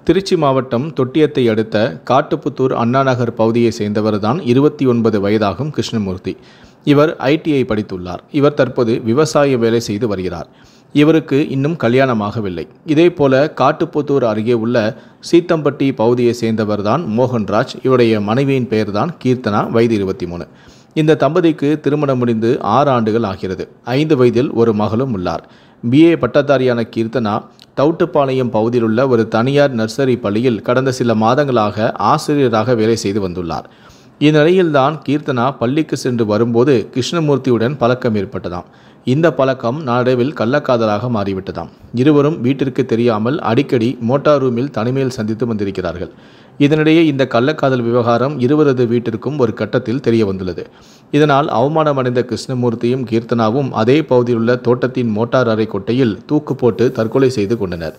திருச்சி மாவட்டம் தொட்டியத்தை அடுத்த காட்டுப்புத்தூர் அண்ணாநகர் பகுதியை சேர்ந்தவர்தான் 29 வயதாகும் கிருஷ்ணமூர்த்தி. இவர் ITI படித்துள்ளார். இவர் தற்போது விவசாய வேலை செய்து வருகிறார். இவருக்கு இன்னும் கல்யாணமாகவில்லை. இதேபோல காட்டுப்புத்தூர் அருகே உள்ள சீத்தம்பட்டி பகுதியை சேர்ந்தவர்தான் மோகன்ராஜ். இவருடைய மனைவியின் பெயர்தான் கீர்த்தனா, வயது 23. இந்த தம்பதிக்கு திருமணம் முடிந்து 6 ஆண்டுகள் ஆகிறது. 5 வயதில் ஒரு மகளும் உள்ளார். BA பட்டதாரியான கீர்த்தனா தவுட்டுப்பாளையம் பகுதியில் உள்ள ஒரு தனியார் நர்சரி பள்ளியில் கடந்த சில மாதங்களாக ஆசிரியராக வேலை செய்து வந்துள்ளார். இந்நிலையில்தான் கீர்த்தனா பள்ளிக்கு சென்று வரும்போது கிருஷ்ணமூர்த்தியுடன் பழக்கம் ஏற்பட்டதாம். இந்த பழக்கம் நாளடைவில் கள்ளக்காதலாக மாறிவிட்டதாம். இருவரும் வீட்டிற்கு தெரியாமல் அடிக்கடி மோட்டார் ரூமில் தனிமையில் சந்தித்து வந்திருக்கிறார்கள். இதனிடையே இந்த கள்ளக்காதல் விவகாரம் இருவரது வீட்டிற்கும் ஒரு கட்டத்தில் தெரிய வந்துள்ளது. இதனால் அவமானமடைந்த கிருஷ்ணமூர்த்தியும் கீர்த்தனாவும் அதே பகுதியில் உள்ள தோட்டத்தின் மோட்டார் அறை கொட்டையில் தூக்கு போட்டு தற்கொலை செய்து கொண்டனர்.